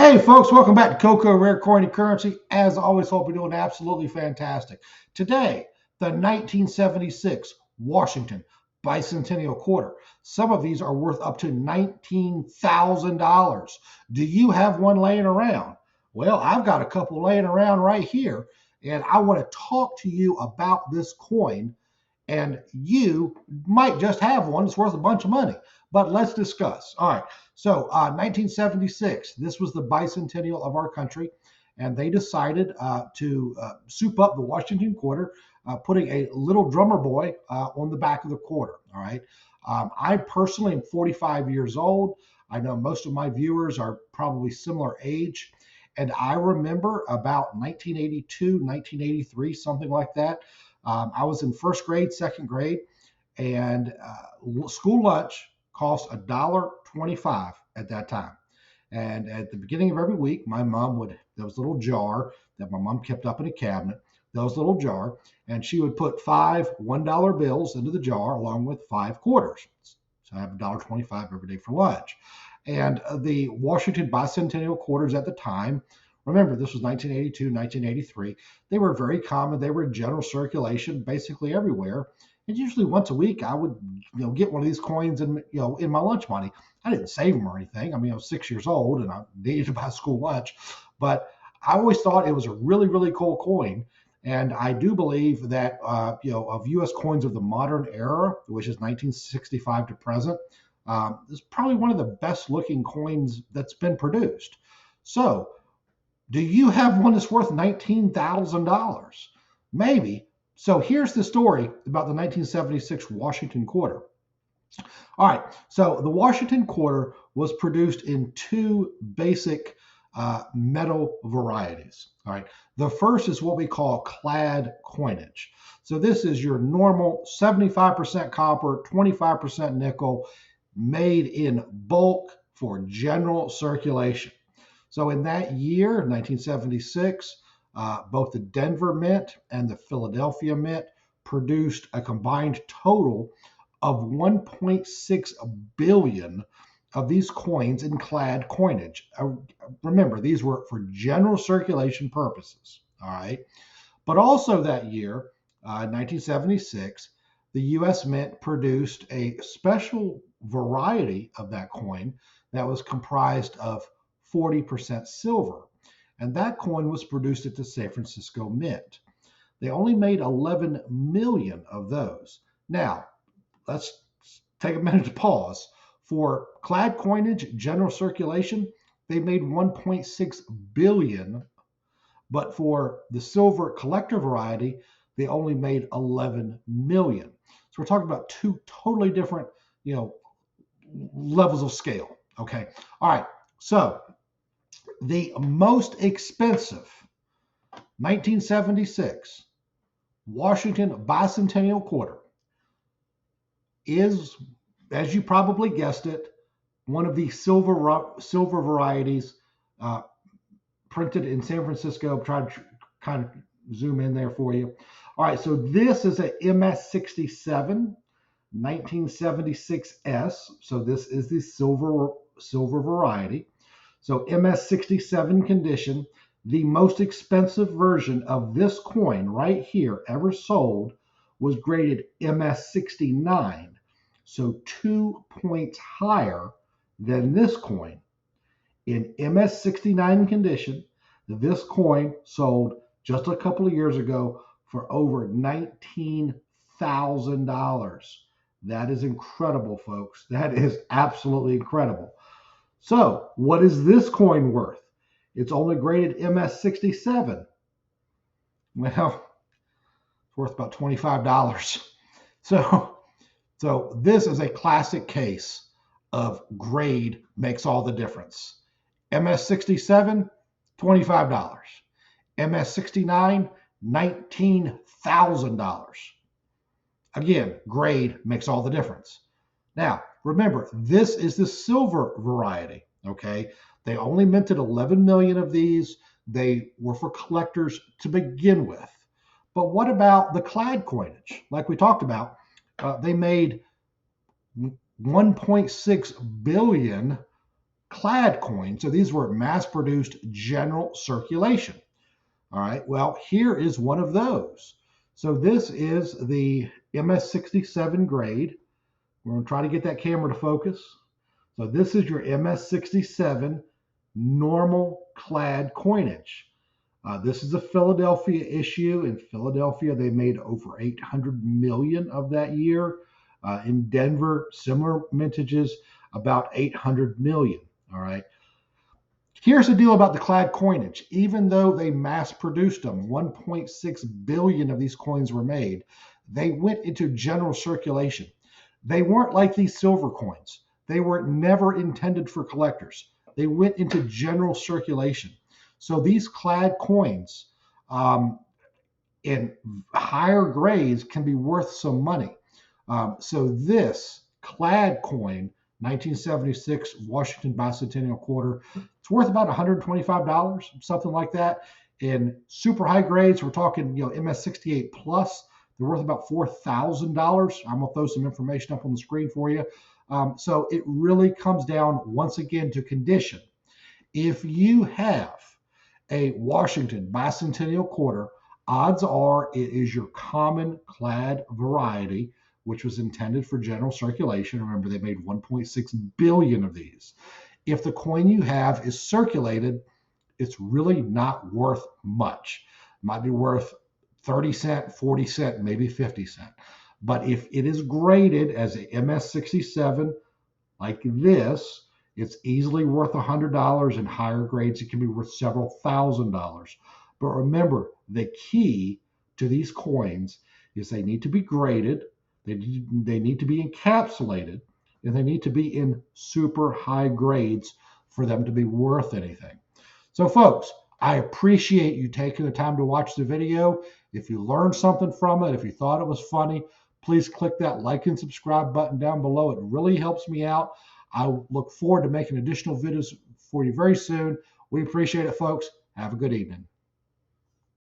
Hey folks, welcome back to Coco Rare Coin and Currency. As always, hope you're doing absolutely fantastic. Today, the 1976 Washington Bi-Centennial Quarter. Some of these are worth up to $19,000. Do you have one laying around? Well, I've got a couple laying around right here, and I want to talk to you about this coin. And you might just have one that's worth a bunch of money. But let's discuss. All right. So 1976, this was the bicentennial of our country, and they decided to soup up the Washington Quarter, putting a little drummer boy on the back of the quarter. All right. I personally am 45 years old. I know most of my viewers are probably similar age. And I remember about 1982, 1983, something like that. I was in first grade, second grade, and school lunch cost $1.25 at that time. And at the beginning of every week, my mom would, there was a little jar that my mom kept up in a cabinet, there was a little jar, and she would put five $1 bills into the jar along with 5 quarters. So I have $1.25 every day for lunch. And the Washington Bicentennial Quarters at the time, remember, this was 1982, 1983. They were very common. They were in general circulation basically everywhere. And usually once a week, I would, get one of these coins in, in my lunch money. I didn't save them or anything. I mean, I was 6 years old and I needed to buy school lunch. But I always thought it was a really, really cool coin. And I do believe that, of U.S. coins of the modern era, which is 1965 to present, is probably one of the best looking coins that's been produced. So, do you have one that's worth $19,000? Maybe. So here's the story about the 1976 Washington Quarter. All right, so the Washington Quarter was produced in 2 basic metal varieties. All right, the first is what we call clad coinage. So this is your normal 75% copper, 25% nickel, made in bulk for general circulation. So in that year, 1976, both the Denver Mint and the Philadelphia Mint produced a combined total of 1.6 billion of these coins in clad coinage. Remember, these were for general circulation purposes. All right. But also that year, 1976, the U.S. Mint produced a special variety of that coin that was comprised of 40% silver. And that coin was produced at the San Francisco Mint. They only made 11 million of those. Now, let's take a minute to pause. For clad coinage, general circulation, they made 1.6 billion. But for the silver collector variety, they only made 11 million. So we're talking about 2 totally different, levels of scale. Okay. All right. So the most expensive 1976 Washington Bicentennial Quarter is, as you probably guessed it, one of the silver varieties printed in San Francisco. Try to kind of zoom in there for you. All right, so this is a MS67 1976S. So this is the silver variety. So MS67 condition, the most expensive version of this coin right here ever sold was graded MS69. So 2 points higher than this coin. In MS69 condition, this coin sold just a couple of years ago for over $19,000. That is incredible, folks. That is absolutely incredible. So, what is this coin worth? It's only graded MS67. Well, it's worth about $25. So this is a classic case of grade makes all the difference. MS67, $25. MS69, $19,000. Again, grade makes all the difference. Now, remember, this is the silver variety, okay? They only minted 11 million of these. They were for collectors to begin with. But what about the clad coinage? Like we talked about, they made 1.6 billion Clad coins. So these were mass-produced general circulation. All right, well, here is one of those. So this is the MS67 grade. We're going to try to get that camera to focus. So this is your MS67 normal clad coinage. This is a Philadelphia issue. In Philadelphia, they made over 800 million of that year. In Denver, similar mintages, about 800 million. All right. Here's the deal about the clad coinage. Even though they mass produced them, 1.6 billion of these coins were made, they went into general circulation. They weren't like these silver coins. They were never intended for collectors. They went into general circulation. So these clad coins in higher grades can be worth some money. So this clad coin, 1976 Washington Bi-Centennial Quarter, it's worth about $125, something like that. In super high grades, we're talking, MS68 plus, they're worth about $4,000. I'm gonna throw some information up on the screen for you. So it really comes down once again to condition. If you have a Washington Bi-Centennial Quarter, odds are it is your common clad variety, which was intended for general circulation. Remember, they made 1.6 billion of these. If the coin you have is circulated, it's really not worth much. It might be worth 30 cent, 40 cent, maybe 50 cent. But if it is graded as a MS67 like this, it's easily worth $100. In higher grades, it can be worth several $1,000s. But remember, the key to these coins is they need to be graded, they need to be encapsulated, and they need to be in super high grades for them to be worth anything. So folks, I appreciate you taking the time to watch the video. If you learned something from it, if you thought it was funny, please click that like and subscribe button down below. It really helps me out. I look forward to making additional videos for you very soon. We appreciate it, folks. Have a good evening.